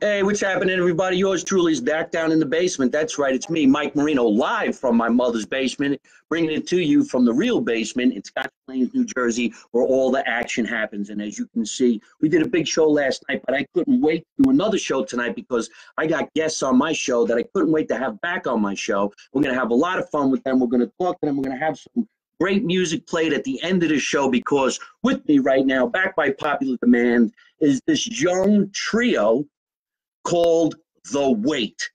Hey, what's happening, everybody? Yours truly is back down in the basement. That's right, it's me, Mike Marino, live from my mother's basement, bringing it to you from the real basement in Scotch Plains, New Jersey, where all the action happens. And as you can see, we did a big show last night, but I couldn't wait to do another show tonight because I got guests on my show that I couldn't wait to have back on my show. We're going to have a lot of fun with them. We're going to talk to them. We're going to have some great music played at the end of the show because with me right now, back by popular demand, is this young trio called The Wait.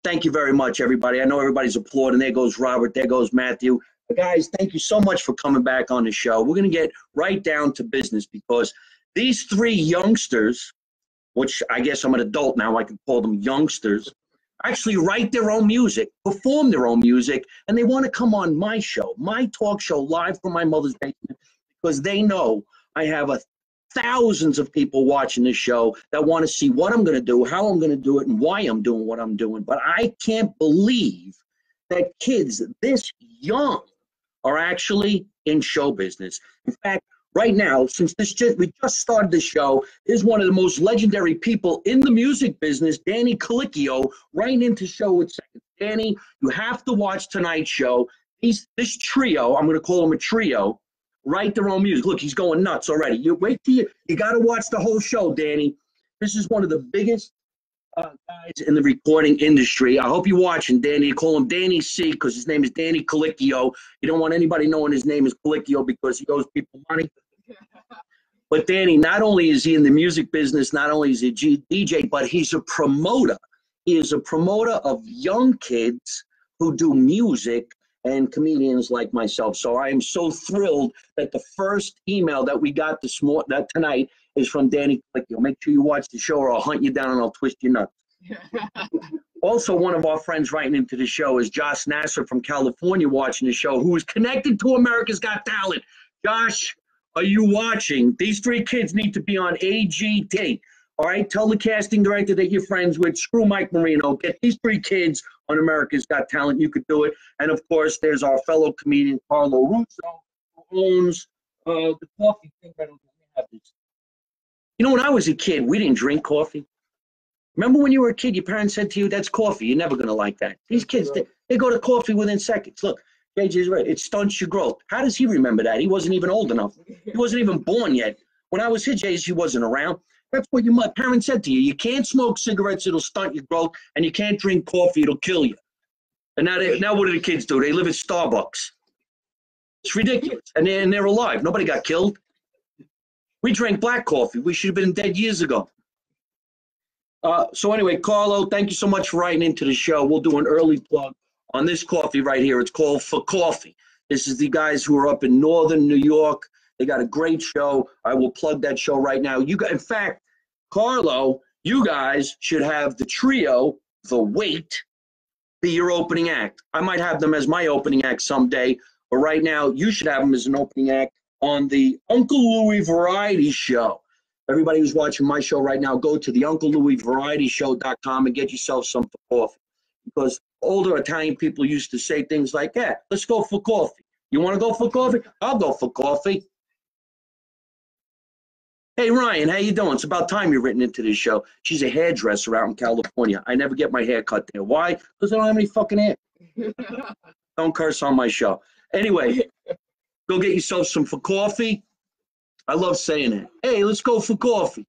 Thank you very much, everybody. I know everybody's applauding. There goes Robert. There goes Matthew. But guys, thank you so much for coming back on the show. We're going to get right down to business because these three youngsters, which I guess I'm an adult now, I can call them youngsters, actually write their own music, perform their own music, and they want to come on my show, my talk show, live from my mother's basement, because they know I have thousands of people watching this show that want to see what I'm going to do, how I'm going to do it, and why I'm doing what I'm doing. But I can't believe that kids this young are actually in show business. In fact, right now, since we just started the show, is one of the most legendary people in the music business, Danny Colicchio, right into show with seconds. Danny, you have to watch tonight's show. This trio, I'm going to call them a trio, write their own music. Look, he's going nuts already. You wait till you got to watch the whole show, Danny. This is one of the biggest guys in the recording industry. I hope you're watching, Danny. You call him Danny C because his name is Danny Colicchio. You don't want anybody knowing his name is Colicchio because he owes people money. But Danny, not only is he in the music business, not only is he a DJ, but he's a promoter. He is a promoter of young kids who do music and comedians like myself. So I am so thrilled that the first email that we got tonight is from Danny Colicchio. Make sure you watch the show or I'll hunt you down and I'll twist your nuts. Also, one of our friends writing into the show is Josh Nasser from California watching the show, who is connected to America's Got Talent. Josh, are you watching? These three kids need to be on AGT. All right, tell the casting director that you're friends with. Screw Mike Marino. Get these three kids on America's Got Talent. You could do it. And, of course, there's our fellow comedian, Carlo Russo, who owns the coffee thing. You know, when I was a kid, we didn't drink coffee. Remember when you were a kid, your parents said to you, that's coffee. You're never going to like that. These kids, they go to coffee within seconds. Look, JJ's right. It stunts your growth. How does he remember that? He wasn't even old enough. He wasn't even born yet. When I was his age, he wasn't around. That's what my parents said to you. You can't smoke cigarettes, it'll stunt your growth, and you can't drink coffee, it'll kill you. And now what do the kids do? They live at Starbucks. It's ridiculous. And they're alive. Nobody got killed. We drank black coffee. We should have been dead years ago. So anyway, Carlo, thank you so much for writing into the show. We'll do an early plug on this coffee right here. It's called For Coffee. This is the guys who are up in northern New York. They got a great show. I will plug that show right now. In fact, Carlo, you guys should have the trio, The Wait, be your opening act. I might have them as my opening act someday, but right now you should have them as an opening act on the Uncle Louie Variety Show. Everybody who's watching my show right now, go to the UncleLouieVarietyShow.com and get yourself some for coffee. Because older Italian people used to say things like, yeah, let's go for coffee. You want to go for coffee? I'll go for coffee. Hey, Ryan, how you doing? It's about time you're written into this show. She's a hairdresser out in California. I never get my hair cut there. Why? Because I don't have any fucking hair. Don't curse on my show. Anyway, go get yourself some for coffee. I love saying it. Hey, let's go for coffee.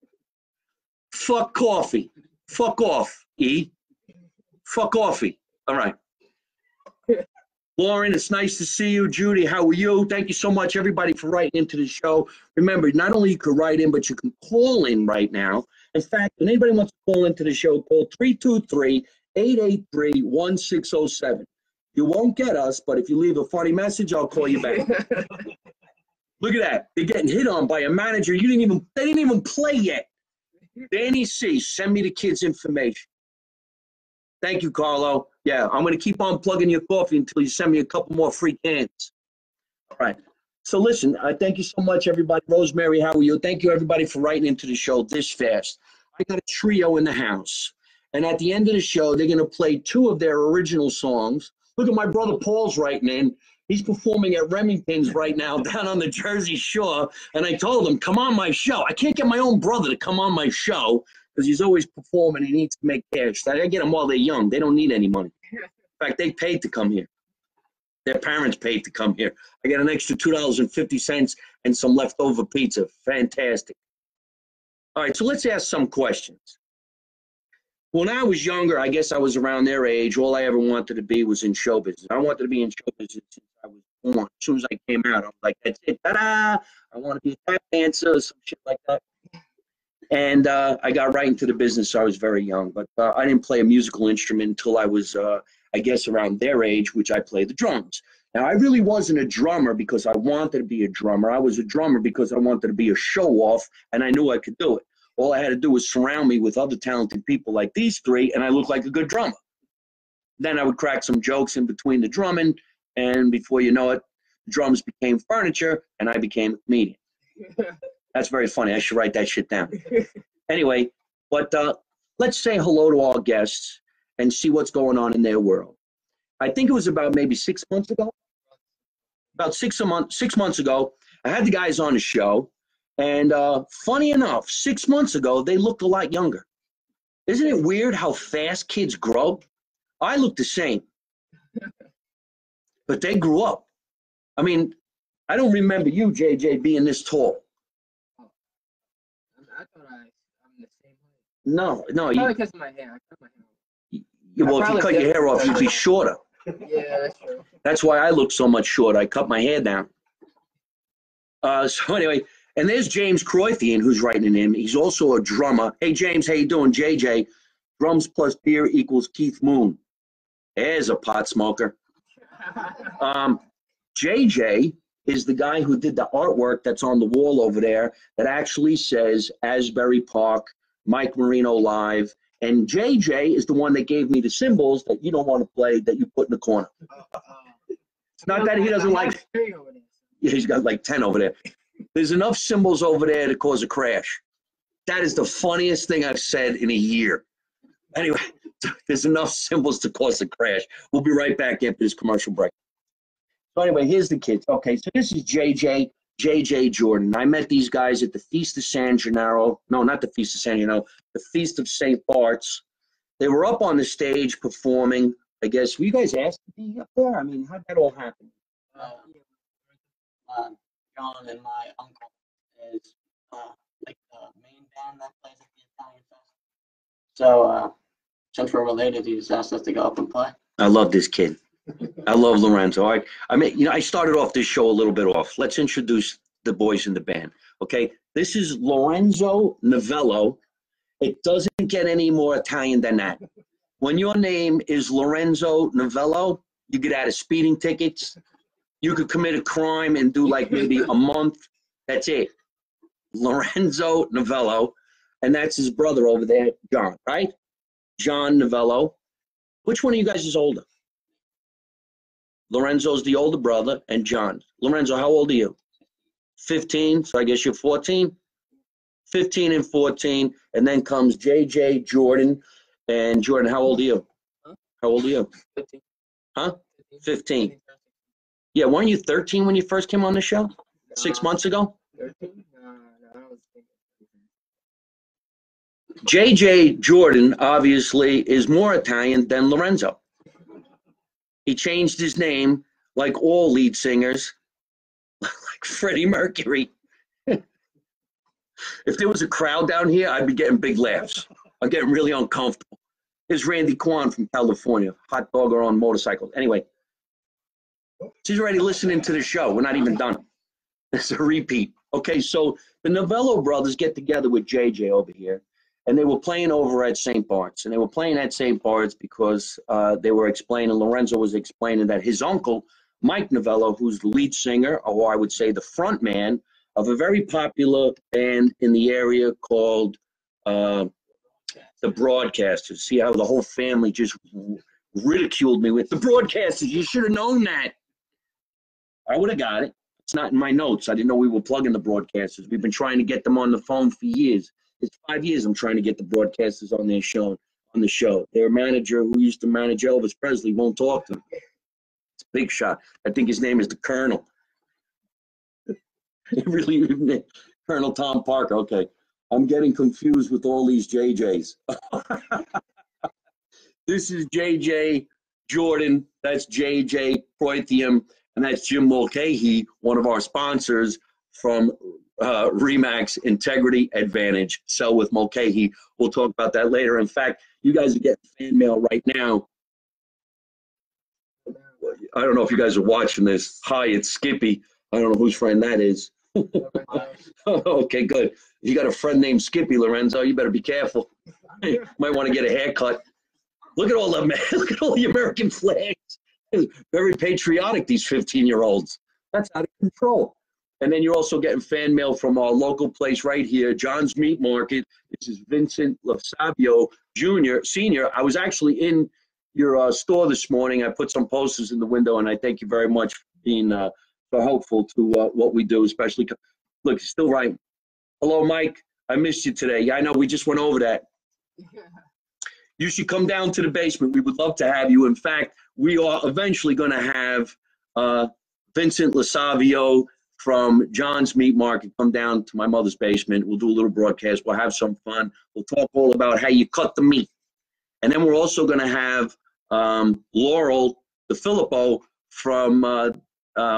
Fuck coffee. Fuck off, E. Fuck coffee. All right. Lauren, it's nice to see you. Judy, how are you? Thank you so much, everybody, for writing into the show. Remember, not only you can write in, but you can call in right now. In fact, if anybody wants to call into the show, call 323-883-1607. You won't get us, but if you leave a funny message, I'll call you back. Look at that. They're getting hit on by a manager. They didn't even play yet. Danny C, send me the kids' information. Thank you, Carlo. Yeah, I'm going to keep on plugging your coffee until you send me a couple more free cans. All right. So listen, thank you so much, everybody. Rosemary, how are you? Thank you, everybody, for writing into the show this fast. I got a trio in the house. And at the end of the show, they're going to play two of their original songs. Look at my brother Paul's writing in. He's performing at Remington's right now down on the Jersey Shore. And I told him, come on my show. I can't get my own brother to come on my show because he's always performing. He needs to make cash. I get them while they're young. They don't need any money. In fact, they paid to come here. Their parents paid to come here. I got an extra $2.50 and some leftover pizza. Fantastic. All right, so let's ask some questions. When I was younger, I guess I was around their age. All I ever wanted to be was in show business. I wanted to be in show business since I was born. As soon as I came out, I was like, that's it. Ta-da! I want to be a tap dancer or some shit like that. And I got right into the business. So I was very young, but I didn't play a musical instrument until I was, I guess, around their age, which I played the drums. Now, I really wasn't a drummer because I wanted to be a drummer. I was a drummer because I wanted to be a show-off, and I knew I could do it. All I had to do was surround me with other talented people like these three, and I looked like a good drummer. Then I would crack some jokes in between the drumming, and before you know it, the drums became furniture, and I became a comedian. That's very funny. I should write that shit down. Anyway, but let's say hello to our guests and see what's going on in their world. I think it was about maybe 6 months ago. About 6 months ago, I had the guys on the show. And funny enough, 6 months ago, they looked a lot younger. Isn't it weird how fast kids grow? I look the same. But they grew up. I mean, I don't remember you, JJ, being this tall. I thought I'm the same height. No. Probably because of my hair. I cut my hair. Well, if you cut your hair off, you'd be shorter. Yeah, that's true. That's why I look so much shorter. I cut my hair down. So anyway, and there's James Croythian, who's writing in. He's also a drummer. Hey, James, how you doing? JJ, drums plus beer equals Keith Moon. There's a pot smoker. JJ is the guy who did the artwork that's on the wall over there that actually says Asbury Park, Mike Marino live. And JJ is the one that gave me the cymbals that you don't want to play that you put in the corner. It's not that he doesn't like. Yeah, he's got like 10 over there. There's enough cymbals over there to cause a crash. That is the funniest thing I've said in a year. Anyway, there's enough cymbals to cause a crash. We'll be right back after this commercial break. So anyway, here's the kids. Okay, so this is JJ Jordan. I met these guys at the Feast of San Gennaro. No, not the Feast of San Gennaro. The Feast of St. Bart's. They were up on the stage performing. I guess, were you guys asked to be up there? I mean, how'd that all happen? John and my uncle is like the main band that plays at the Italian Fest. So since we're related, he's asked us to go up and play. I love this kid. I love Lorenzo. All right. I mean, I started off this show a little bit off. Let's introduce the boys in the band. Okay. This is Lorenzo Novello. It doesn't get any more Italian than that. When your name is Lorenzo Novello, you get out of speeding tickets. You could commit a crime and do like maybe a month. That's it. Lorenzo Novello. And that's his brother over there, John, right? John Novello. Which one of you guys is older? Lorenzo's the older brother, and John. Lorenzo, how old are you? 15, so I guess you're 14? 15 and 14, and then comes JJ Jordan. And Jordan, how old are you? Huh? How old are you? 15. Huh? 15. Yeah, weren't you 13 when you first came on the show? 6 months ago? 13? No, I was thinking. JJ Jordan, obviously, is more Italian than Lorenzo. He changed his name, like all lead singers, like Freddie Mercury. If there was a crowd down here, I'd be getting big laughs. I'm getting really uncomfortable. Here's Randy Kwan from California, hot dogger on motorcycles. Anyway, she's already listening to the show. We're not even done. It's a repeat. Okay, so the Novello brothers get together with JJ over here, and they were playing over at St. Bart's. And they were playing at St. Bart's because they were explaining, Lorenzo was explaining that his uncle, Mike Novello, who's the lead singer, or I would say the front man, of a very popular band in the area called the Broadcasters. See how the whole family just ridiculed me with the Broadcasters. You should have known that. I would have got it. It's not in my notes. I didn't know we were plugging the Broadcasters. We've been trying to get them on the phone for years. It's 5 years I'm trying to get the Broadcasters on their show, on the show. Their manager, who used to manage Elvis Presley, won't talk to them. It's a big shot. I think his name is the Colonel. Really, Colonel Tom Parker. Okay. I'm getting confused with all these JJs. This is JJ Jordan, that's JJ Proithium, and that's Jim Mulcahy, one of our sponsors from Remax Integrity Advantage. Sell with Mulcahy. We'll talk about that later. In fact, you guys are getting fan mail right now. I don't know if you guys are watching this. Hi, it's Skippy. I don't know whose friend that is. Okay, good. If you got a friend named Skippy, Lorenzo, you better be careful. You might want to get a haircut. Look at all the look at all the American flags. Very patriotic, these 15-year-olds. That's out of control. And then you're also getting fan mail from our local place right here, John's Meat Market. This is Vincent LaSabio Jr., Senior. I was actually in your store this morning. I put some posters in the window, and I thank you very much for being so helpful to what we do, especially. Look, you're still right. Hello, Mike. I missed you today. Yeah, I know. We just went over that. You should come down to the basement. We would love to have you. In fact, we are eventually going to have Vincent LaSavio from John's Meat Market come down to my mother's basement. We'll do a little broadcast. We'll have some fun. We'll talk all about how you cut the meat. And then we're also going to have Laurel DeFilippo from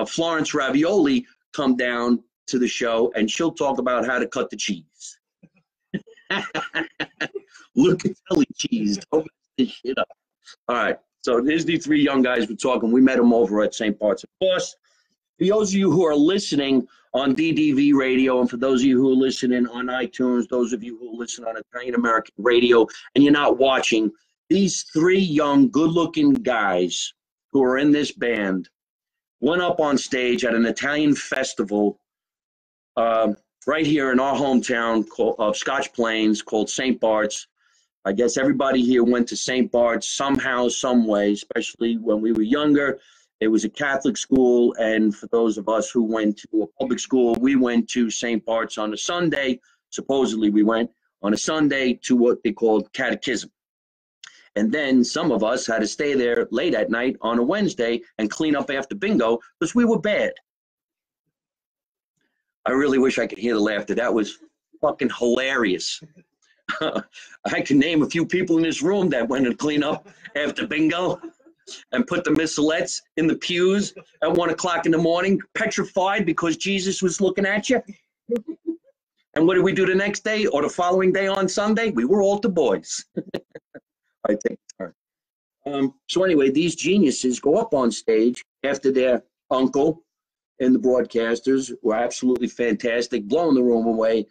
Florence Ravioli come down to the show, and she'll talk about how to cut the cheese. Look at Telly cheese. Don't mess this shit up. All right. So there's the three young guys we're talking. We met them over at St. Bart's. Of course, for those of you who are listening on DDV radio, and for those of you who are listening on iTunes, those of you who listen on Italian American radio, and you're not watching, these three young, good-looking guys who are in this band went up on stage at an Italian festival right here in our hometown of Scotch Plains called St. Bart's. I guess everybody here went to St. Bart's somehow, some way, especially when we were younger. It was a Catholic school, and for those of us who went to a public school, we went to St. Bart's on a Sunday. Supposedly we went on a Sunday to what they called catechism. And then some of us had to stay there late at night on a Wednesday and clean up after bingo because we were bad. I really wish I could hear the laughter. That was fucking hilarious. I can name a few people in this room that went to clean up after bingo and put the missalettes in the pews at 1 o'clock in the morning, petrified because Jesus was looking at you. And what did we do the next day or the following day on Sunday? We were altar boys. I take a turn. So anyway, these geniuses go up on stage after their uncle and the broadcasters were absolutely fantastic, blowing the room away.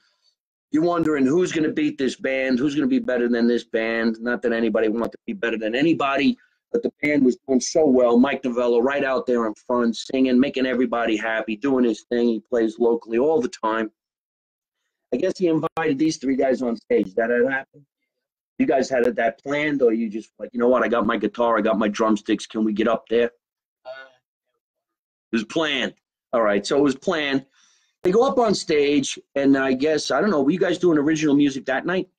You're wondering who's going to beat this band, who's going to be better than this band. Not that anybody wanted to be better than anybody, but the band was doing so well. Mike Novello right out there in front, singing, making everybody happy, doing his thing. He plays locally all the time. I guess he invited these three guys on stage. That had happened? You guys had that planned, or you just like, you know what, I got my guitar, I got my drumsticks, can we get up there? It was planned. All right, so it was planned. They go up on stage, and I guess, I don't know, were you guys doing original music that night?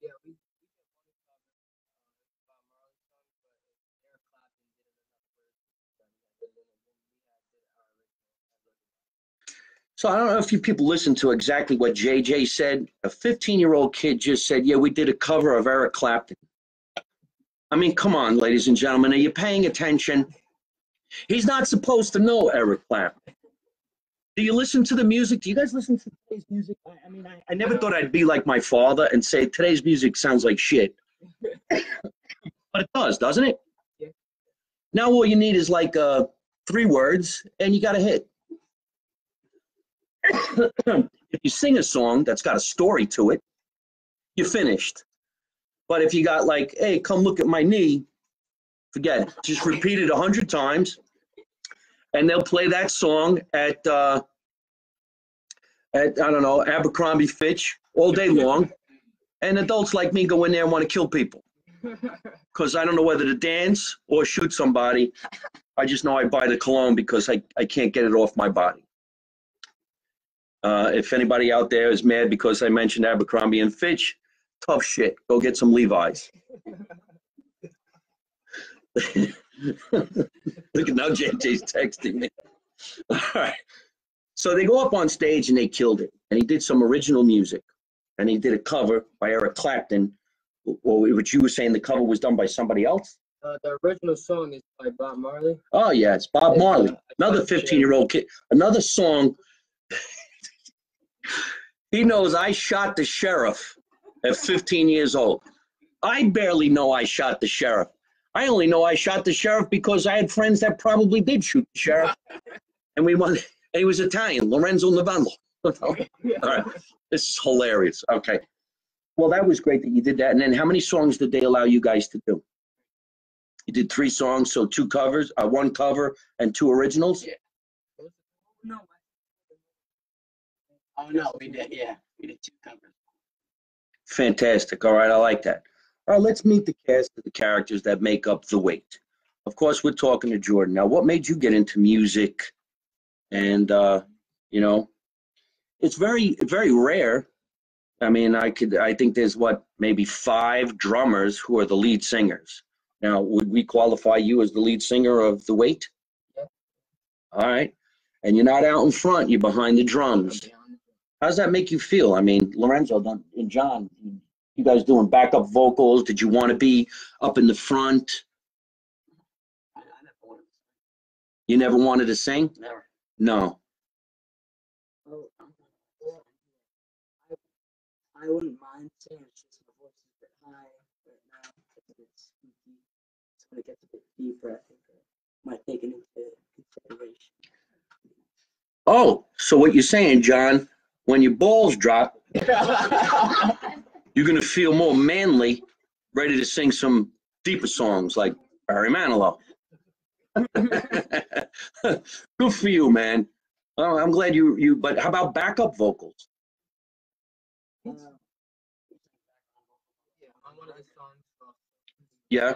Yeah, we So I don't know if you people listened to exactly what JJ said. A 15-year-old kid just said, yeah, we did a cover of Eric Clapton. I mean, come on, ladies and gentlemen, are you paying attention? He's not supposed to know Eric Clapton. Do you listen to the music? Do you guys listen to today's music? I mean, I never thought I'd be like my father and say today's music sounds like shit. But it does, doesn't it? Yeah. Now all you need is like 3 words and you got a hit. If you sing a song that's got a story to it, you're finished. But if you got like, hey, come look at my knee, forget it. Just repeat it 100 times. And they'll play that song at I don't know, Abercrombie Fitch all day long. And adults like me go in there and want to kill people. Because I don't know whether to dance or shoot somebody. I just know I buy the cologne because I can't get it off my body. If anybody out there is mad because I mentioned Abercrombie and Fitch, tough shit. Go get some Levi's. Look at now, JJ's texting me. All right. So they go up on stage and they killed it. And he did some original music. and he did a cover by Eric Clapton. Or which you were saying the cover was done by somebody else? The original song is by Bob Marley. Oh yeah, it's Bob Marley. Another 15-year-old kid. Another song. He knows I shot the sheriff at 15 years old. I barely know I shot the sheriff. I only know I shot the sheriff because I had friends that probably did shoot the sheriff. And we won. And he was Italian, Lorenzo Novello. All right. This is hilarious. Okay. Well, that was great that you did that. And then how many songs did they allow you guys to do? You did 3 songs, so 2 covers, 1 cover and 2 originals? Yeah. No. Oh, no, we did 2 covers. Fantastic. All right, I like that. All right, let's meet the cast of the characters that make up The Wait. Of course, we're talking to Jordan. Now, what made you get into music? And, you know, it's very, very rare. I mean, I think there's maybe 5 drummers who are the lead singers. Now, would we qualify you as the lead singer of The Wait? Yeah. All right. And you're not out in front, you're behind the drums. How does that make you feel? I mean, Lorenzo and John, you guys doing backup vocals? Did you want to be up in the front? I never wanted to sing. You never wanted to sing? Never. No. Oh, well, I wouldn't mind singing. It's just my voice is a bit high right now. It's a bit squeaky. So when it gets a bit deeper, I think I might take it into consideration. Oh, so what you're saying, John, when your balls drop, you're going to feel more manly, ready to sing some deeper songs like Barry Manilow. Good for you, man. Oh, I'm glad you. But how about backup vocals? On one of the songs. Yeah.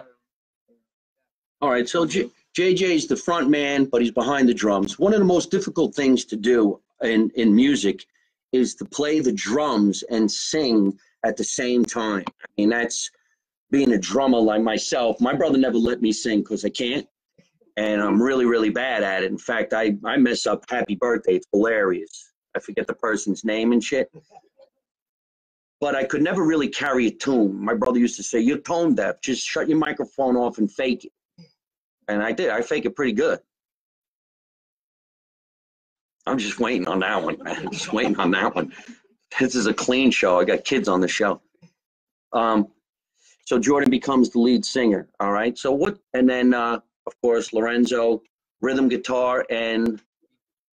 All right. So JJ's the front man, but he's behind the drums. One of the most difficult things to do in music is to play the drums and sing at the same time. I mean, that's being a drummer like myself. My brother never let me sing because I can't. And I'm really, really bad at it. In fact, I mess up happy birthday. It's hilarious. I forget the person's name and shit. But I could never really carry a tune. My brother used to say, "You're tone deaf. Just shut your microphone off and fake it." And I did. I fake it pretty good. I'm just waiting on that one, man. Just waiting on that one. This is a clean show. I got kids on the show. So Jordan becomes the lead singer. All right. So what? And then, of course, Lorenzo, rhythm guitar and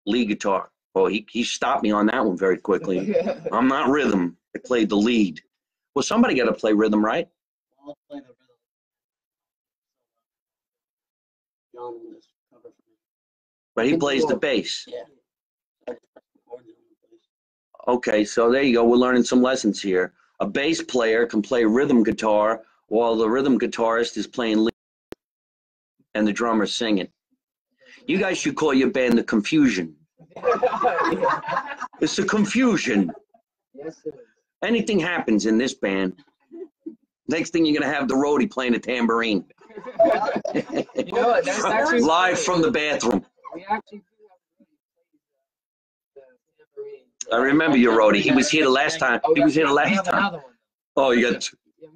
lead guitar. Oh, he stopped me on that one very quickly. I'm not rhythm. I played the lead. Well, somebody got to play rhythm, right? I'll play the rhythm. John will just cover for me. But he plays the bass. Yeah. I just press the chords on the bass. Okay, so there you go. We're learning some lessons here. A bass player can play rhythm guitar while the rhythm guitarist is playing lead and the drummer's singing. You guys should call your band The Confusion. It's a confusion. Yes, it is. Anything happens in this band. Next thing you're going to have the roadie playing a tambourine. You know what? That's actually Live funny. from the bathroom. We actually do have the tambourine. I remember your roadie. He was here the last time. Oh, He was here the we last have time. another one. Oh, you got. Yeah,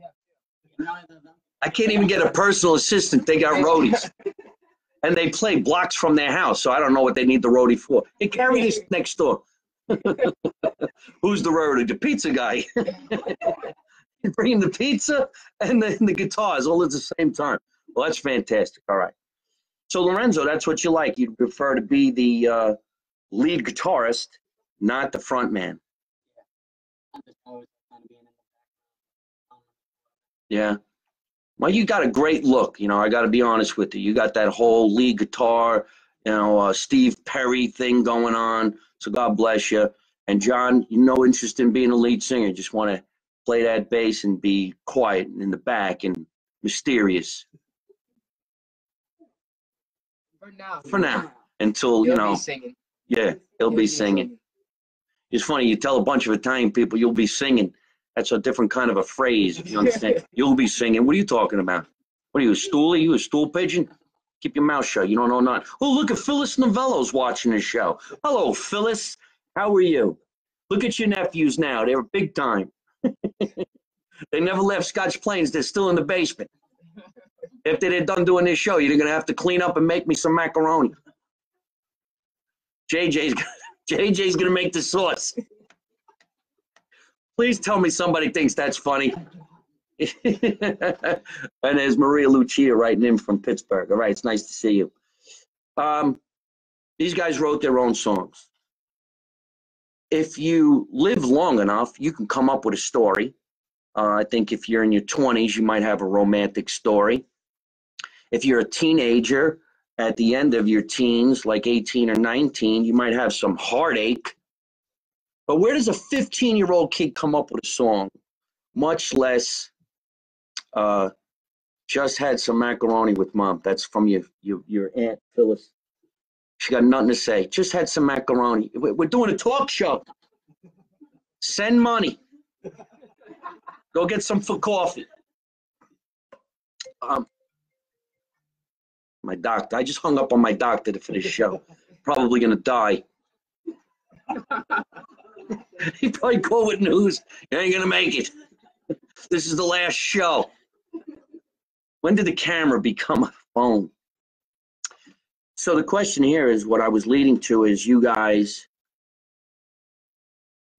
we have I can't even get a personal assistant. They got roadies. And they play blocks from their house, so I don't know what they need the roadie for. Hey, carry this next door. Who's the roadie? The pizza guy. You bring him the pizza and then the guitars all at the same time. Well, that's fantastic. All right. So, Lorenzo, that's what you like. You'd prefer to be the lead guitarist, not the front man. I'm just always kind of being in the background. Yeah. Well, you got a great look. You know, I got to be honest with you. You got that whole lead guitar, Steve Perry thing going on. So God bless you. And John, you no interest in being a lead singer. Just want to play that bass and be quiet in the back and mysterious. For now. Until, He'll be singing. Yeah, he'll be singing. It's funny, you tell a bunch of Italian people you'll be singing. That's a different kind of a phrase, if you understand. You'll be singing. What are you talking about? What are you, a stoolie? You a stool pigeon? Keep your mouth shut. You don't know nothing. Oh, look at Phyllis Novello's watching this show. Hello, Phyllis. How are you? Look at your nephews now. They're big time. They never left Scotch Plains. They're still in the basement. After they're done doing this show, you're going to have to clean up and make me some macaroni. JJ's going to make the sauce. Please tell me somebody thinks that's funny. And there's Maria Lucia writing in from Pittsburgh. All right, it's nice to see you. These guys wrote their own songs. If you live long enough, you can come up with a story. I think if you're in your 20s, you might have a romantic story. If you're a teenager at the end of your teens, like 18 or 19, you might have some heartache. But where does a 15-year-old kid come up with a song, much less just had some macaroni with mom? That's from your Aunt Phyllis. She got nothing to say. Just had some macaroni. We're doing a talk show. Send money. Go get some for coffee. My doctor. I just hung up on my doctor for this show. Probably gonna die. He probably called with news. You ain't gonna make it. This is the last show. When did the camera become a phone? So the question here is, what I was leading to is, you guys,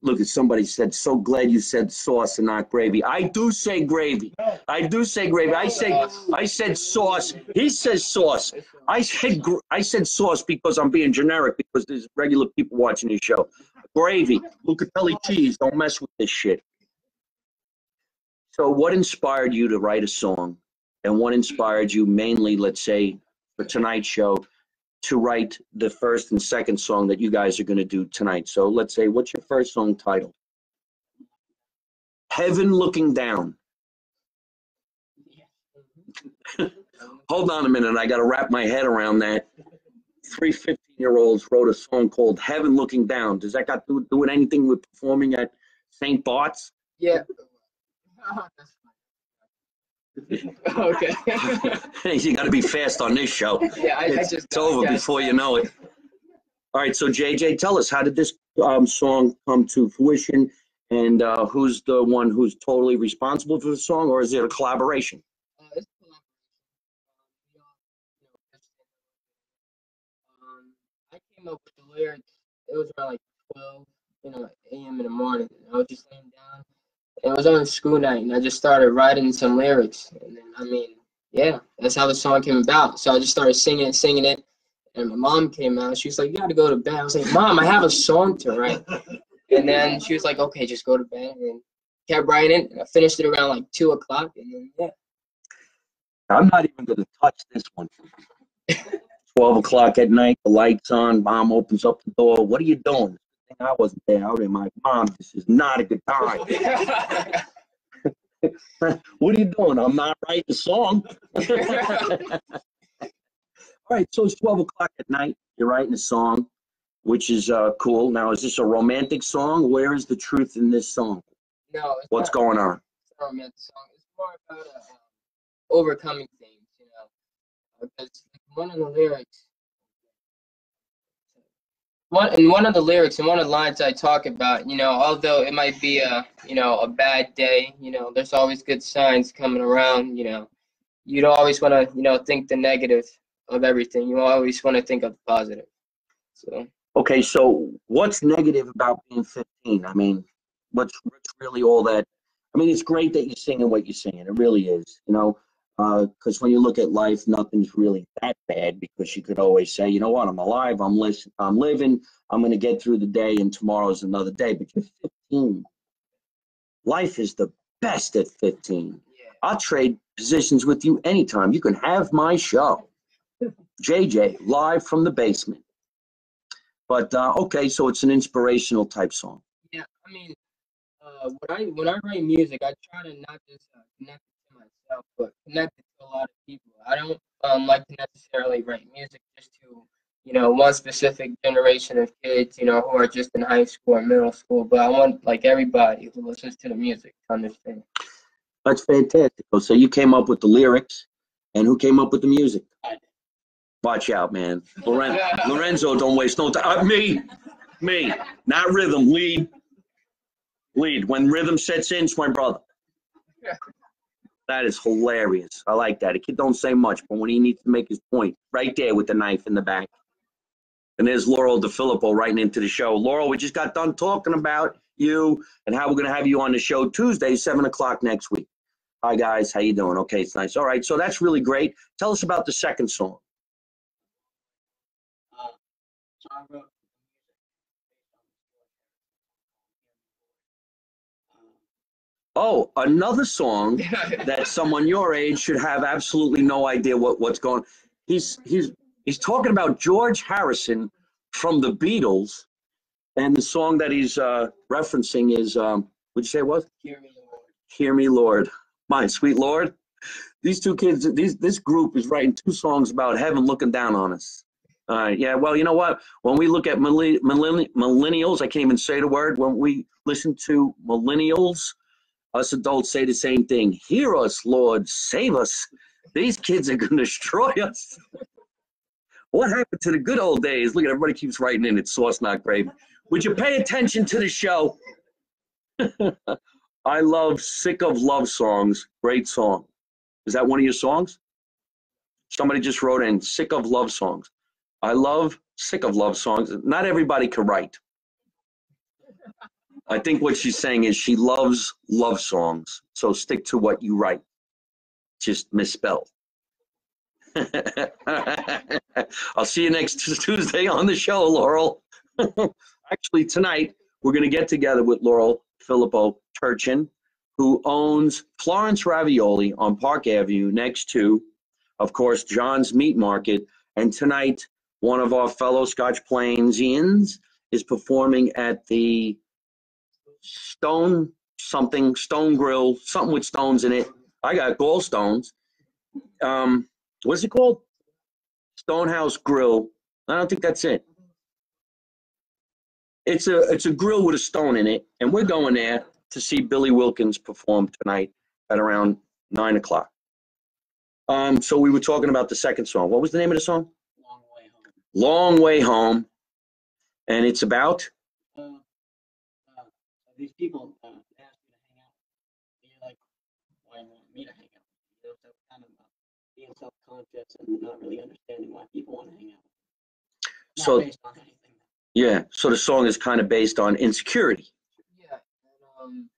look, at somebody said, so glad you said sauce and not gravy. I do say gravy. I do say gravy. I said sauce. He says sauce. I said sauce because I'm being generic, because there's regular people watching this show. Gravy, Lucatelli cheese, don't mess with this shit. So what inspired you to write a song? And what inspired you mainly, let's say, for tonight's show, to write the first and second song that you guys are going to do tonight? So let's say, what's your first song titled? Heaven Looking Down. Hold on a minute. I got to wrap my head around that. 3 15-year-olds wrote a song called Heaven Looking Down. Does that got to do with anything with performing at St. Bart's? Yeah. Okay. You got to be fast on this show. Yeah, It's over before you know it. All right, so JJ, tell us, how did this song come to fruition, and who's the one who's totally responsible for the song, or is it a collaboration? It's a collaboration. I came up with the lyrics. It was around like 12, a.m. in the morning. I was just laying down. It was on school night, and I just started writing some lyrics. And then, yeah, that's how the song came about. So I just started singing it. And my mom came out. She was like, you got to go to bed. I was like, Mom, I have a song to write. And then she was like, okay, just go to bed. And kept writing. And I finished it around like 2 o'clock. And then, yeah. I'm not even going to touch this one. 12 o'clock at night, the lights on, Mom opens up the door. What are you doing? I wasn't there. I was like, Mom, this is not a good time. What are you doing? I'm not writing a song. All right, so it's 12 o'clock at night. You're writing a song, which is cool. Now, is this a romantic song? Where is the truth in this song? No. What's going on? It's not a romantic song. It's more about overcoming things, Because one of the lyrics, one of the lines I talk about, although it might be a bad day, there's always good signs coming around, You don't always want to, think the negative of everything. You always want to think of the positive. So. Okay, so what's negative about being 15? What's really all that? It's great that you're singing what you're singing. It really is, because when you look at life, nothing's really that bad, because you could always say, you know what, I'm alive, I'm living, I'm going to get through the day, and tomorrow's another day. But you're 15. Life is the best at 15. Yeah. I'll trade positions with you anytime. You can have my show. JJ, live from the basement. But, okay, so it's an inspirational type song. Yeah, when I write music, I try to not just connect it to myself, but connect it to a lot of people. I don't like to necessarily write music just to, one specific generation of kids, who are just in high school or middle school. But I want, everybody who listens to the music to understand. That's fantastic. So you came up with the lyrics, and who came up with the music? I did. Watch out, man. Lorenzo, don't waste no time. Me, not rhythm, lead. Lead. When rhythm sets in, it's my brother. That is hilarious. I like that. A kid don't say much, but when he needs to make his point, right there with the knife in the back. And there's Laurel DeFilippo writing into the show. Laurel, we just got done talking about you and how we're going to have you on the show Tuesday, 7 o'clock next week. Hi, guys. How you doing? Okay, it's nice. All right, so that's really great. Tell us about the second song. So I wrote Oh, another song that someone your age should have absolutely no idea what's going on. He's talking about George Harrison from the Beatles, and the song that he's referencing is, what'd you say it was? Hear Me, Lord. Hear Me, Lord. My sweet Lord. These two kids, this group is writing two songs about heaven looking down on us. Yeah, well, you know what? When we look at millennials, I can't even say the word. When we listen to millennials, us adults say the same thing. Hear us, Lord, save us. These kids are going to destroy us. What happened to the good old days? Look at everybody keeps writing in. It's sauce, not gravy. Would you pay attention to the show? I love Sick of Love Songs. Great song. Is that one of your songs? Somebody just wrote in, Sick of Love Songs. I love Sick of Love Songs. Not everybody can write. I think what she's saying is she loves love songs. So stick to what you write. Just misspelled. I'll see you next Tuesday on the show, Laurel. Actually, tonight, we're going to get together with Laurel Filippo Turchin, who owns Florence Ravioli on Park Avenue next to, of course, John's Meat Market. And tonight, one of our fellow Scotch Plainsians is performing at the Stone Grill, something with stones in it. I got gallstones. What's it called? Stonehouse Grill. I don't think that's it. It's a grill with a stone in it, and we're going there to see Billy Wilkins perform tonight at around 9 o'clock. So we were talking about the second song. What was the name of the song? Long Way Home. Long Way Home. And it's about? These people ask you to hang out. And you're like, why do you want me to hang out? You know, so kind of being self-conscious and not really understanding why people want to hang out. Not So, based on anything. yeah, so the song is kind of based on insecurity. Yeah, and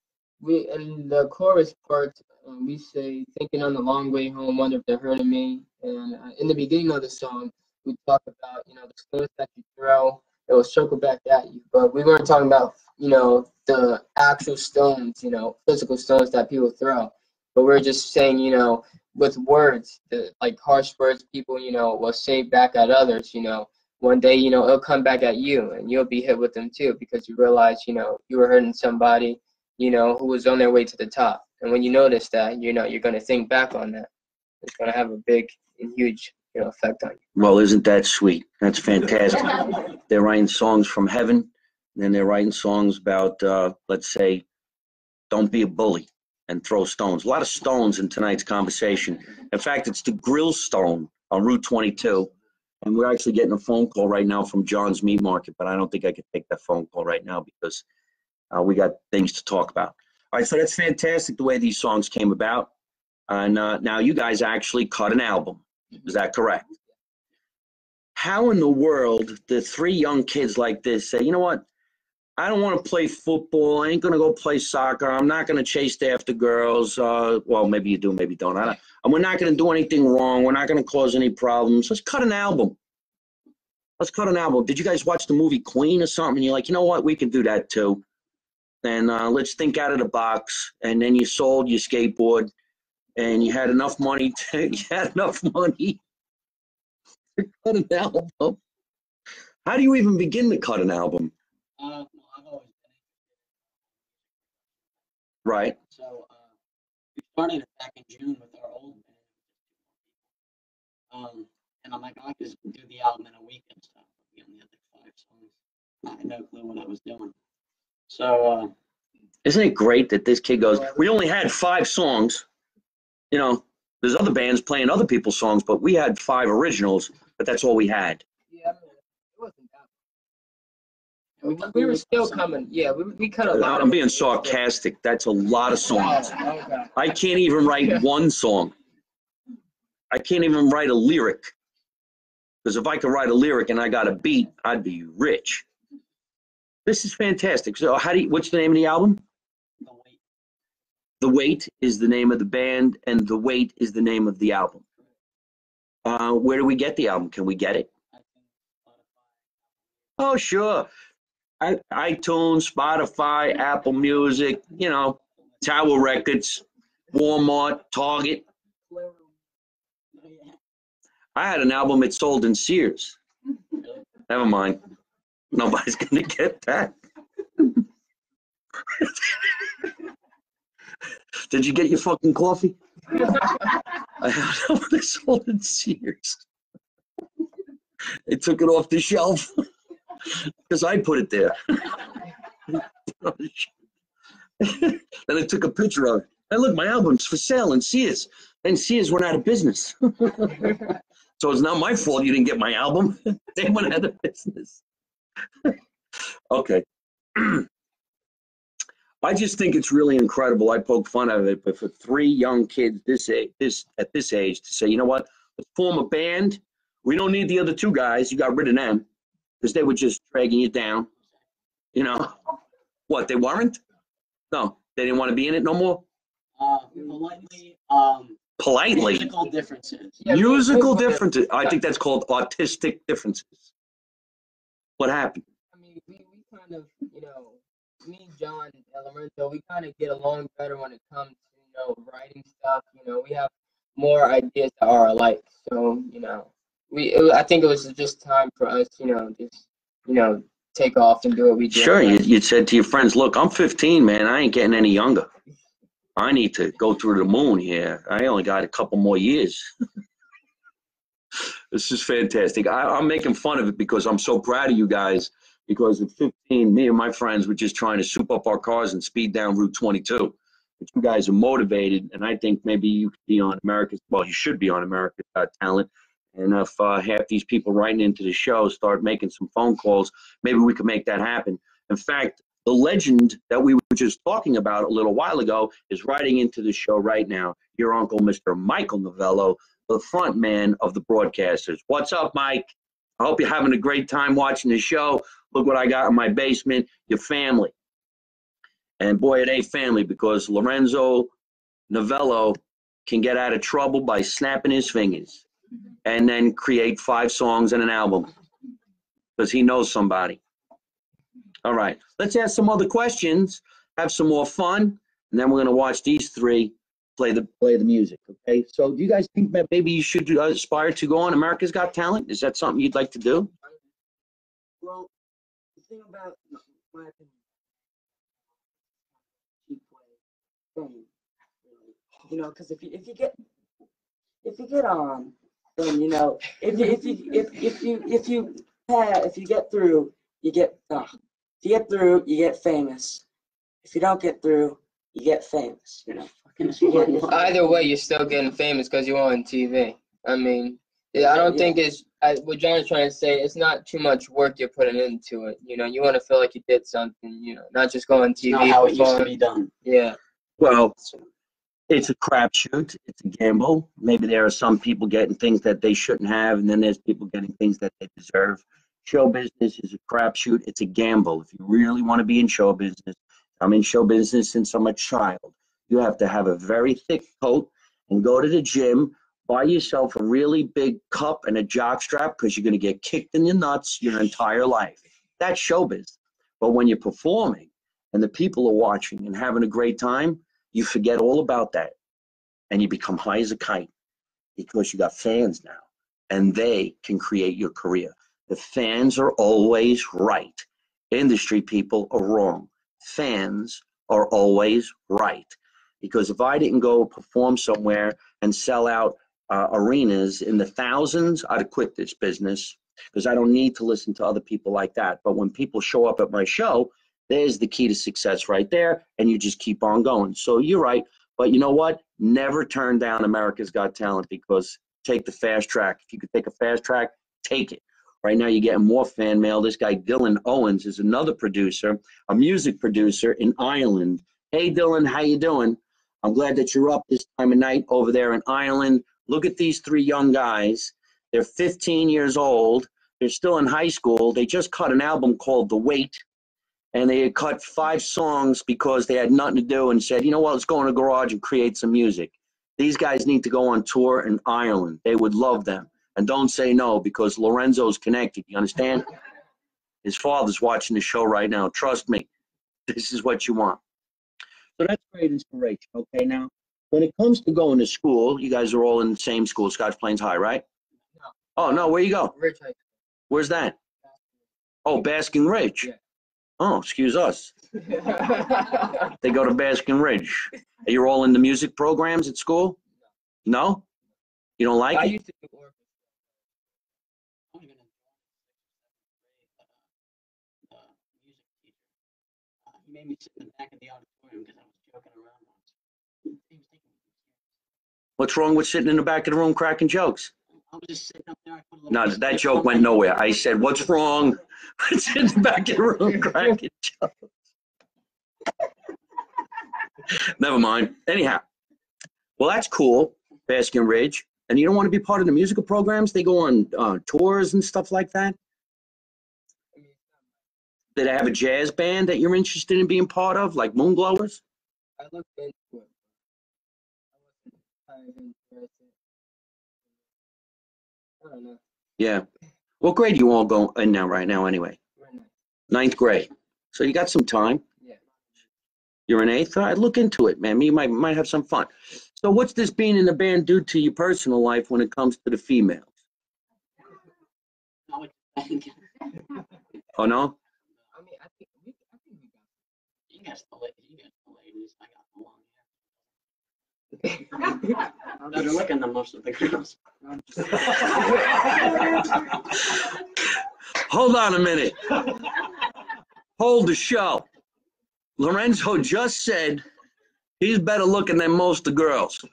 we in the chorus part we say, thinking on the long way home, wonder if they're hurting me. And in the beginning of the song, we talk about the stones that you throw, it will circle back at you. But we weren't talking about the actual stones, physical stones that people throw. But we're just saying, with words, like harsh words people, will say back at others, one day, it'll come back at you and you'll be hit with them too, because you realize, you were hurting somebody, who was on their way to the top. And when you notice that, you're going to think back on that. It's going to have a big and huge, effect on you. Well, isn't that sweet? That's fantastic. They're writing songs from heaven, and then they're writing songs about, let's say, don't be a bully and throw stones. A lot of stones in tonight's conversation. In fact, it's the grill stone on Route 22. And we're actually getting a phone call right now from John's Meat Market, but I don't think I could take that phone call right now because we got things to talk about. All right, so that's fantastic the way these songs came about. And now you guys actually cut an album. Is that correct? How in the world did three young kids like this say, you know what? I don't want to play football. I ain't going to go play soccer. I'm not going to chase after girls. Well, maybe you do, maybe you don't. And we're not going to do anything wrong. We're not going to cause any problems. Let's cut an album. Let's cut an album. Did you guys watch the movie Queen or something? And you're like, you know what? We can do that too. And let's think out of the box. And then you sold your skateboard, and you had enough money to cut an album. How do you even begin to cut an album? Well, I've always been interested. Right. So we started it back in June with our old band. And I'm like, I could just do the album in a week and stuff. We only had like 5 songs. I had no clue what I was doing. So isn't it great that this kid goes, we only had 5 songs. There's other bands playing other people's songs, but we had 5 originals, but that's all we had. Yeah, I mean, it wasn't that We were still coming. Yeah, we cut a lot. I'm being sarcastic. That's a lot of songs. Oh, okay. I can't even write one song. I can't even write a lyric. Because if I could write a lyric and I got a beat, I'd be rich. This is fantastic. So what's the name of the album? The Weight. The Weight is the name of the band, and The Weight is the name of the album. Where do we get the album? Can we get it? I think Spotify. Oh, sure. iTunes, Spotify, Apple Music, Tower Records, Walmart, Target. I had an album that sold in Sears. Never mind. Nobody's going to get that. Did you get your fucking coffee? I had an album that sold in Sears. They took it off the shelf because I put it there. Then I took a picture of it. Hey, look, my album's for sale in Sears. Then Sears went out of business. So it's not my fault you didn't get my album. They went out of business. Okay. I just think it's really incredible. I poke fun of it, but for 3 young kids at this age to say, you know what, let's form a band. We don't need the other 2 guys. You got rid of them because they were just dragging you down. What, they weren't? No, they didn't want to be in it no more? Politely. Politely. Musical differences. Yeah, Musical differences. I think that's called autistic differences. What happened? I mean, we kind of, me, John, and Lorenzo, we kind of get along better when it comes to, writing stuff. We have more ideas that are alike. So, I think it was just time for us, take off and do what we do. Sure, you said to your friends, look, I'm 15, man. I ain't getting any younger. I need to go through the moon here. I only got a couple more years. This is fantastic. I'm making fun of it because I'm so proud of you guys. Because at 15, me and my friends were just trying to soup up our cars and speed down Route 22. But you guys are motivated, and I think maybe you could be on you should be on America's Got Talent. And if half these people writing into the show start making some phone calls, maybe we could make that happen. In fact, the legend that we were just talking about a little while ago is writing into the show right now. Your uncle, Mr. Michael Novello, the front man of the broadcasters. What's up, Mike? I hope you're having a great time watching the show. Look what I got in my basement, your family. And boy, it ain't family because Lorenzo Novello can get out of trouble by snapping his fingers and then create 5 songs and an album because he knows somebody. All right, let's ask some other questions, have some more fun, and then we're going to watch these 3 play the music, okay? So do you guys think that maybe you should aspire to go on America's Got Talent? Is that something you'd like to do? Well, the thing about my opinion, cheap way, fame, really. Because if you get on, then if you get through, you get if you get through, you get famous. If you don't get through, you get famous. Either way, you're still getting famous because you're on TV. I mean, I don't think it's what John's trying to say. It's not too much work you're putting into it. You want to feel like you did something. Not just go on TV. Not how it used to be done. Yeah. Well, it's a crapshoot. It's a gamble. Maybe there are some people getting things that they shouldn't have, and then there's people getting things that they deserve. Show business is a crapshoot. It's a gamble. If you really want to be in show business, I'm in show business since I'm a child. You have to have a very thick coat and go to the gym, buy yourself a really big cup and a jock strap because you're going to get kicked in the nuts your entire life. That's show business. But when you're performing and the people are watching and having a great time, you forget all about that. And you become high as a kite because you got fans now and they can create your career. The fans are always right. Industry people are wrong. Fans are always right. Because if I didn't go perform somewhere and sell out arenas in the thousands, I'd have quit this business because I don't need to listen to other people like that. But when people show up at my show, there's the key to success right there, and you just keep on going. So you're right. But you know what? Never turn down America's Got Talent because take the fast track. If you could take a fast track, take it. Right now, you're getting more fan mail. This guy, Dylan Owens, is another producer, a music producer in Ireland. Hey, Dylan, how you doing? I'm glad that you're up this time of night over there in Ireland. Look at these three young guys. They're 15 years old. They're still in high school. They just cut an album called The Wait, and they had cut 5 songs because they had nothing to do and said, you know what, let's go in a garage and create some music. These guys need to go on tour in Ireland. They would love them. And don't say no, because Lorenzo's connected. You understand? His father's watching the show right now. Trust me. This is what you want. So that's great inspiration. Okay, now, when it comes to going to school, you guys are all in the same school, Scotch Plains High, right? No. Oh, no, where you go? Rich High School. Where's that? Oh, Basking Ridge. Yeah. Oh, excuse us. They go to Basking Ridge. Are you all in the music programs at school? No? You don't like I it? used to do orchestra. I'm even in the music teacher. He made me sit in the back of the auditorium because I was joking around once. He was thinking me serious. What's wrong with sitting in the back of the room cracking jokes? I was just sitting up there. I put a little No, piece of that paper joke on my went nowhere. nose. I said, what's wrong? Sit in the back of the room cracking jokes. Never mind. Anyhow, well, that's cool, Basking Ridge. And you don't want to be part of the musical programs? They go on tours and stuff like that? Do they have a jazz band that you're interested in being part of, like Moonglowers? I looked into it. I wasn't kind of interested. I don't know. Yeah. What grade you all go in now right now anyway? We're not. 9th grade. So you got some time. Yeah. You're in 8th? All right, look into it, man. You might have some fun. So what's this being in the band do to your personal life when it comes to the females? Not what you think. Oh, no? I mean, I think we got. You guys the ladies. I got the long hair. Better looking than most of the girls. Hold on a minute. Hold the show. Lorenzo just said he's better looking than most of the girls.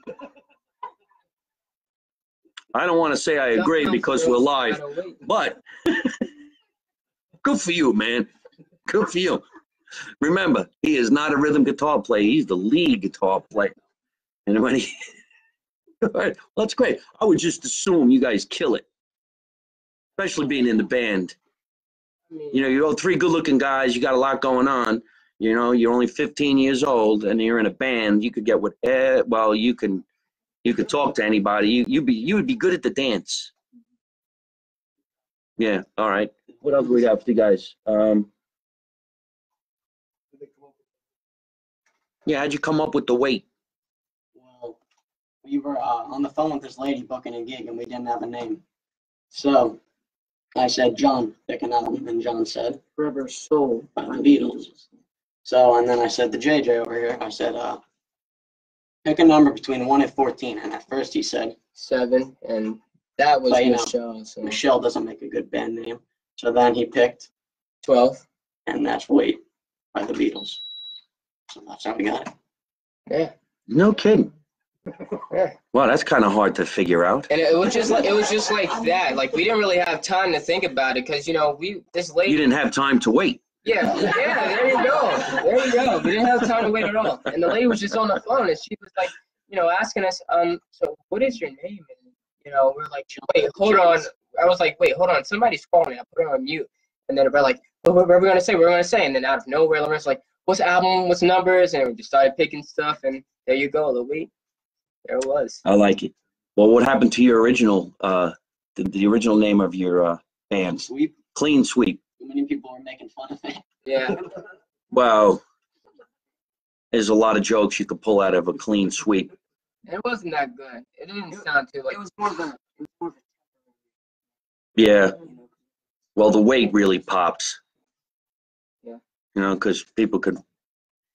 I don't want to say I agree because we're live, but good for you, man. Good for you. Remember, he is not a rhythm guitar player. He's the lead guitar player. And when he, all right, well, that's great. I would just assume you guys kill it, especially being in the band. I mean, You know, you're all 3 good-looking guys. You got a lot going on. You know, you're only 15 years old, and you're in a band. You could get what? Well, you could talk to anybody. You would be good at the dance. Yeah. All right. What else do we have for you guys? Yeah. How'd you come up with the weight? Well, we were on the phone with this lady booking a gig, and we didn't have a name. So I said, John, pick an album, and John said, Rubber Soul by the Beatles. So, and then I said to JJ over here, I said, pick a number between 1 and 14. And at first he said 7, and that was But, you know, Michelle. So Michelle doesn't make a good band name. So then he picked 12. And That's Wait by the Beatles. So that's how we got it. Yeah. No kidding. Yeah. Wow, that's kind of hard to figure out. And it was just like that. Like we didn't really have time to think about it because this lady. You didn't have time to wait. Yeah, there you go. There you go. We didn't have time to wait at all. And the lady was just on the phone and she was like, asking us, so what is your name? And we're like, wait, hold on. I was like, wait, hold on. Somebody's calling. I put her on mute. And then we're like, what are we gonna say? What are we gonna say? And then out of nowhere, Lorenzo's like, what's the album? What's the numbers? And we just started picking stuff. And there you go, the week. There it was. I like it. Well, what happened to your original, the original name of your band? Sweep. Clean Sweep. Too many people were making fun of it. Yeah. Well, there's a lot of jokes you could pull out of a clean sweep. It wasn't that good. It didn't sound too like. It was more of a. Yeah. Well, the weight really pops. Yeah. Because people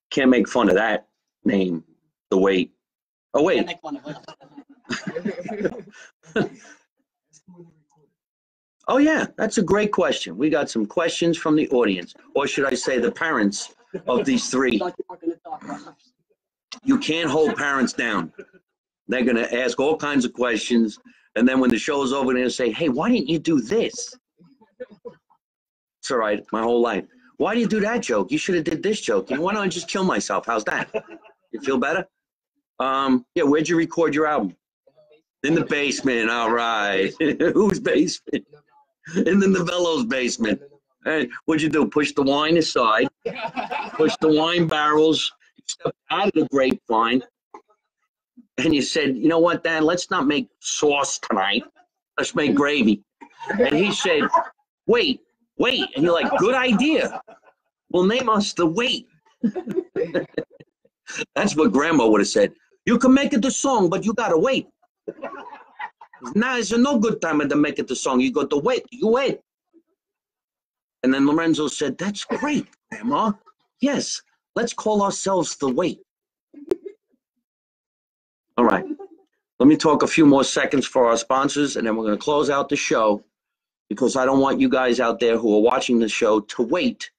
can't make fun of that name, the weight. Oh, wait. Can't make fun of us. Oh, yeah, that's a great question. We got some questions from the audience, or should I say the parents of these 3. Thought you weren't gonna talk about us. You can't hold parents down. They're going to ask all kinds of questions, and then when the show's over, they're going to say, hey, why didn't you do this? It's all right, my whole life. Why do you do that joke? You should have did this joke. You know, why don't I just kill myself? How's that? You feel better? Yeah, where'd you record your album? In the basement, all right. Whose basement? In the Novello's basement. Hey, what'd you do? Push the wine aside, push the wine barrels, stepped out of the grapevine, and you said, you know what, Dad, let's not make sauce tonight. Let's make gravy. And he said, wait. And you're like, good idea. Well, name us the Wait. That's what Grandma would have said. You can make it the song, but you gotta wait. Now is no good time to make it the song. You got to wait. You wait. And then Lorenzo said, that's great, Grandma. Yes, let's call ourselves the Wait. All right. Let me talk a few more seconds for our sponsors, and then we're going to close out the show because I don't want you guys out there who are watching the show to wait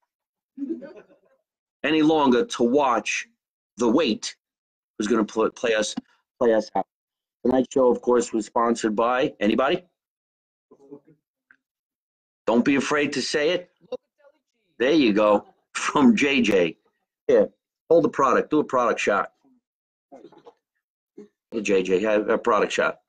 any longer to watch the Wait who's going to play us out. Tonight's show, of course, was sponsored by anybody? Don't be afraid to say it. There you go. From JJ. Here, hold the product. Do a product shot. Hey, JJ, have a product shot.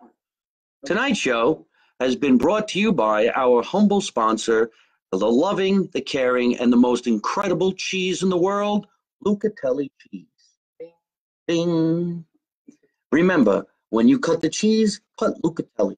Tonight's show has been brought to you by our humble sponsor, the loving, the caring, and the most incredible cheese in the world, Lucatelli Cheese. Bing. Remember, when you cut the cheese, cut Lucatelli.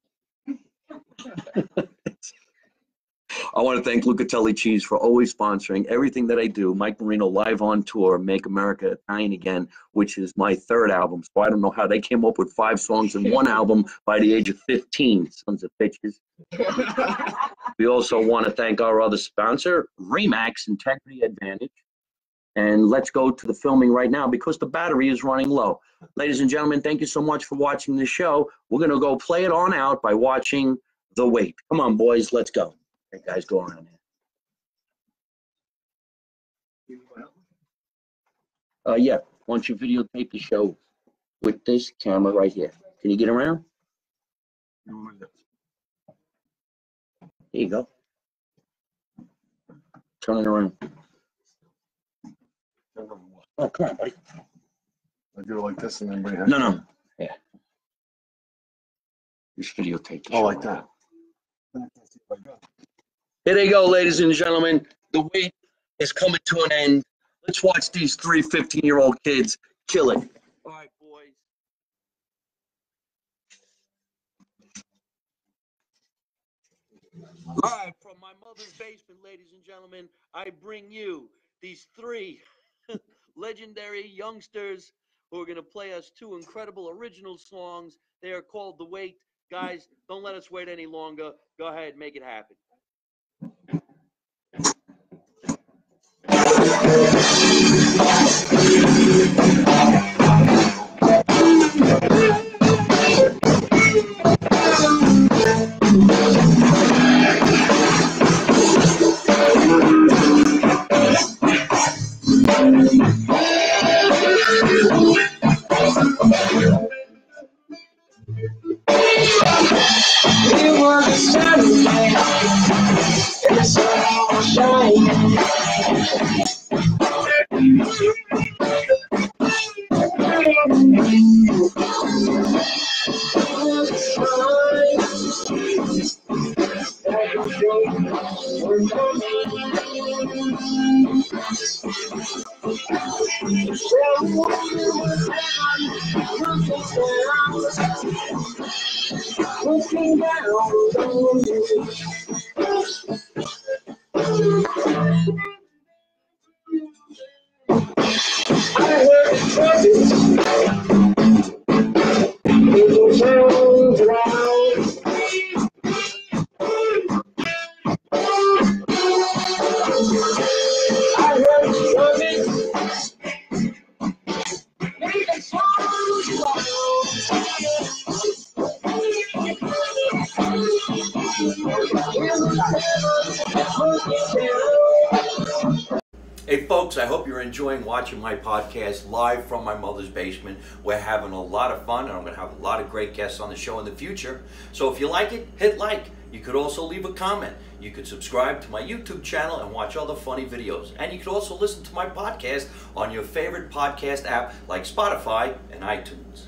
I want to thank Lucatelli Cheese for always sponsoring everything that I do. Mike Marino live on tour, Make America Italian Again, which is my third album. So I don't know how they came up with 5 songs in one album by the age of 15. Sons of bitches. We also want to thank our other sponsor, Remax Integrity Advantage. And let's go to the filming right now because the battery is running low. Ladies and gentlemen, thank you so much for watching the show. We're going to go play it on out by watching The Wait. Come on, boys, let's go. Hey, guys, go around here. Yeah, why don't you videotape the show with this camera right here. Can you get around? There you go. Turn it around. Oh, come on, buddy. I do it like this and then bring it. No. Yeah. Just videotape the show. Oh, like that. Here they go, ladies and gentlemen. The Wait is coming to an end. Let's watch these 3 15-year-old kids kill it. All right, boys. All right, from my mother's basement, ladies and gentlemen, I bring you these 3 legendary youngsters who are going to play us 2 incredible original songs. They are called The Wait. Guys, don't let us wait any longer. Go ahead, make it happen. It was a Saturday, and the sun was shining. Looking down on you. I heard trumpets. People sound loud. I heard trumpets. People sound loud. Hey folks, I hope you're enjoying watching my podcast live from my mother's basement. We're having a lot of fun and I'm going to have a lot of great guests on the show in the future. So if you like it, hit like You could also leave a comment. You could subscribe to my YouTube channel and watch other funny videos. And you could also listen to my podcast on your favorite podcast app like Spotify and iTunes.